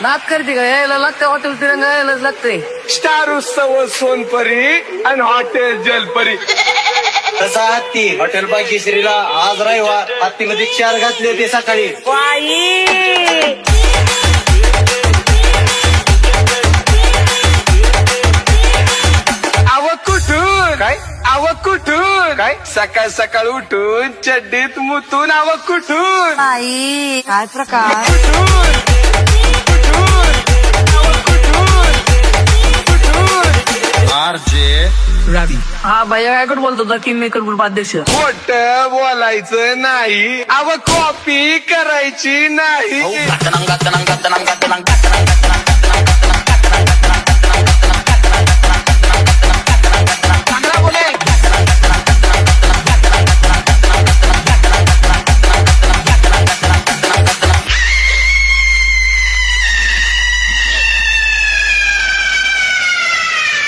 नाच करते का यायला लागतं हॉटेल तिरंगा यायलाच लागतंय. स्टार उत्सव सोनपरी आणि हॉटेल जलपरी. तसा हत्ती हॉटेल भाग्यश्रीला आज रविवार हत्तीमध्ये 4 घातले होते सकाळी. आव कुठून काय आव कुठून काय सकाळ सकाळ उठून चड्डीत मुतून आव कुठून आई काय प्रकार. कुठून कुठून आव कुठून कुठून. आरजे रवी हा भैया काय कुठं बोलतो किंग मेकर ग्रुप अध्यक्ष. खोट बोलायचं नाही आव कॉपी करायची नाही.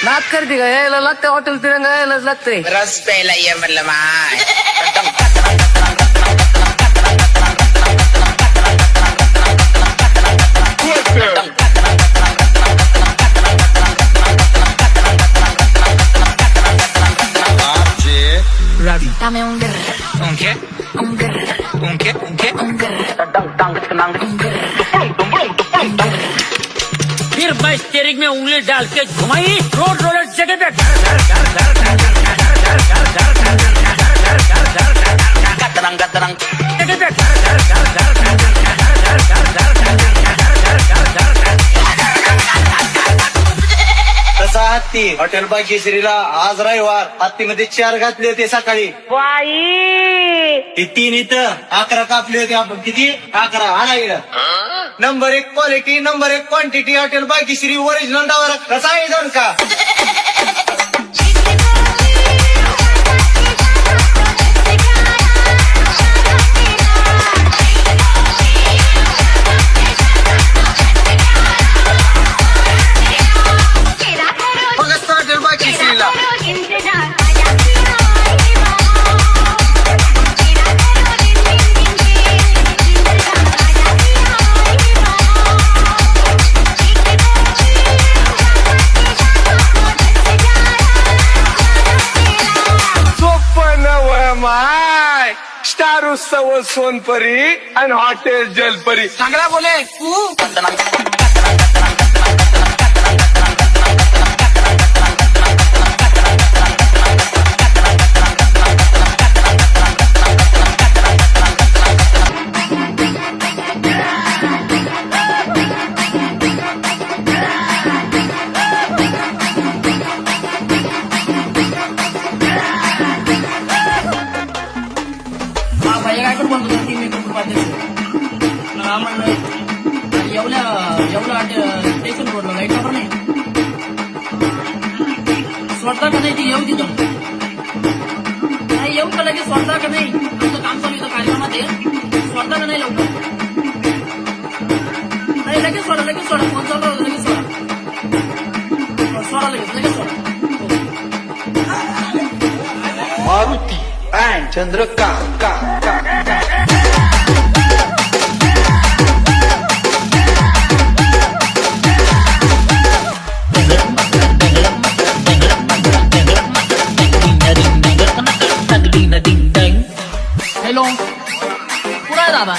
नाच करते का यायला लागतं हॉटेल तिरंगा यायलाच लागतंय. रस प्यायला ये म्हणलं माय. आरजे रवी Dame un grrr, Un qué? un grrr, Un qué? Un qué? un grrr, un grrr. फिर मैं स्टीयरिंग में उंगली डाल के घुमाई रोड रोलर जगह पे तसा हत्ती हॉटेल भाग्यश्रीला आज रविवार हत्तीमध्ये 4 घातले होते सकाळी. ती 3 इथं 11 कापले होते आपण. किती 11 आणा इकडं. Number 1 quality number 1 quantity hotel Bhagyashree original डावर कसा आहे जाऊन का. फक्त हॉटेल भाग्यश्रीला. सोपं नव माय स्टार उत्सव सोनपरी आणि हॉटेल जलपरी. चांगला बोले. हा भैया काय कुठं बोलतो किंग मेकर ग्रुप अध्यक्ष. म्हणलं एवढ्या स्टेशन रोडला लाईट वापर नाही स्वतः का नाही ती येऊ तिथं नाही येऊ का लगेच स्वतः का नाही आमचं काम चालू होतं कार्यक्रमात स्वतः का नाही लवकर नाही लगेच सोडा फोन चालू होतं लगेच सोडा लगेच सोडा. मारुती अँड चंद्रकांत हॅलो कुठं आहे दादा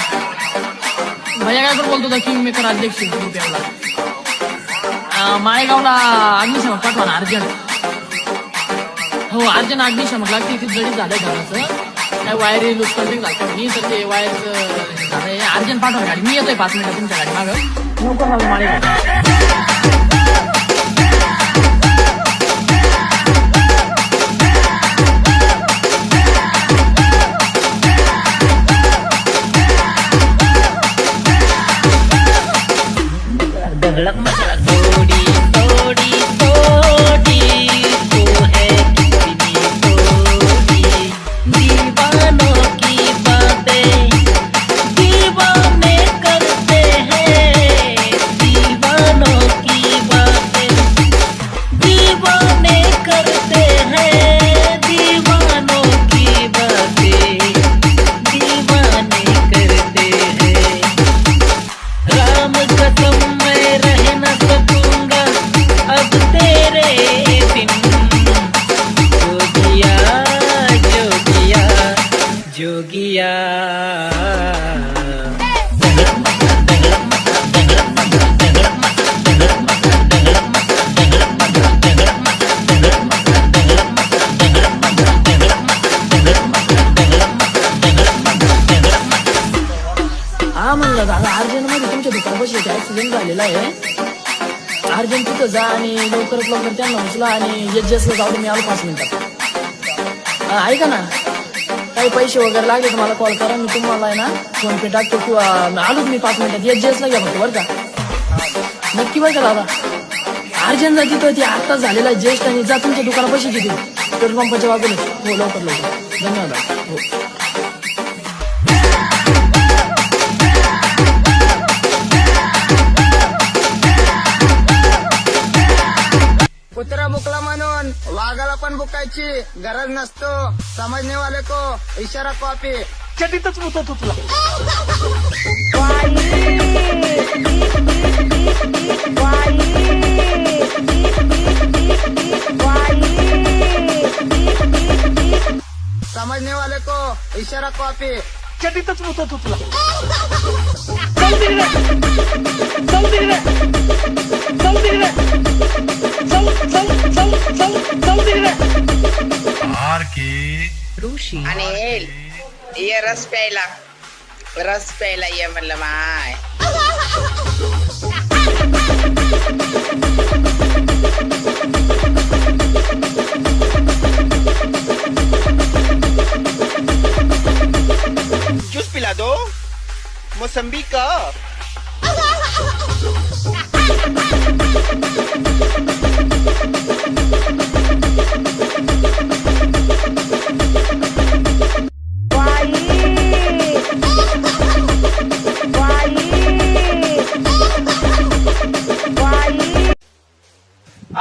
भैया काय कुठं बोलतो किंग मेकर अध्यक्ष ग्रुप याला माळेगावला अग्निशमक पाठवा ना अर्जंट. हो अर्जंट अग्निशमक लागते तिथे जडी झालंय घराचं काय वायरी लूज कटिंग झालं मी तर ते वायरचं झालंय अर्जंट पाठवा गाडी. मी येतोय 5 मिनिटात तुमच्या गाडी मागं लवकर झालं माळेगाव. ढगलक मचलक थोड़ी थोड़ी थोड़ी तू है कितनी थोड़ी दीवानों की बातें दीवाने करते हैं दीवानों की आणि लवकरात लवकर त्यांना उचला आणि एचजीएसला जाऊ दे, मी आलो 5 मिनिटात. ऐका ना, काही पैसे वगैरे लागले तर मला कॉल करा, मी तुम्हाला आहे ना फोन पे टाकतो किंवा आलोच मी 5 मिनिटात. एचजीएसला घ्या फक्त बरं का, नक्की बरं का दादा. अर्जंट जाती तर ती आत्ताच झालेला आहे ज्येष्ठ, आणि जा तुमच्या दुकाना पैसे किती पेट्रोल पंपाच्या बाजूला. हो लवकर लवकर, धन्यवाद. हो कुत्रा बुकला म्हणून वाघाला पण बुकायची गरज नसतो. समजने वाले को इशारा कॉपी. चटीतच मुतत तुला. समजने वाले को इशारा कॉपी. चटीतच मुतत तुला. अनिल ये रस प्यायला ये म्हणलं माय. ज्यूस पिला दो मौसम्बी का.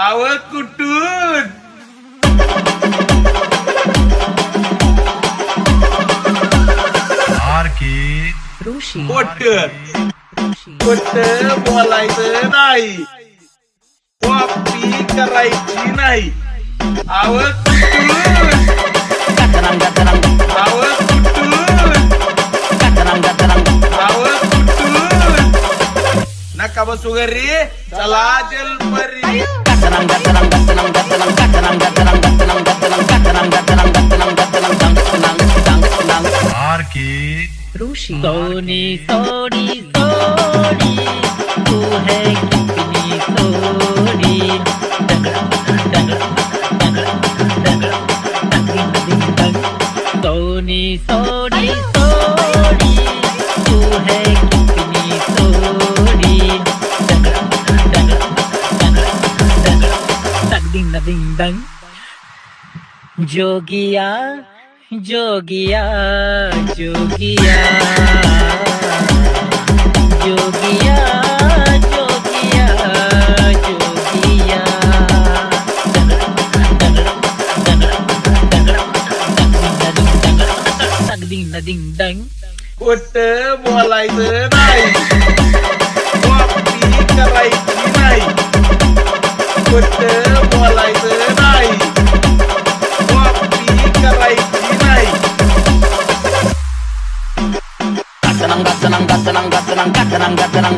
आव कुठून खोट बोलायचं नाही, कॉपी करायची नाही. आव कुठून आव कुठून आव कुठून. नका बसू घरी, चला जलपरी. सोनी सोनी सोनी तू है कितनी सोनी. सोनी सोनी सोनी तू है कितनी सोनी. डिंग डिंग डंग. जोगिया जोगिया जोगिया जोगिया जोगिया जोगिया. डिंग डंग. खोट बोलायचं नाही, कॉपी करायची नाही. खोट बोलायचं नाही, कॉपी करायची नाही. Gatanang gatanang gatanang gatanang gatanang gatanang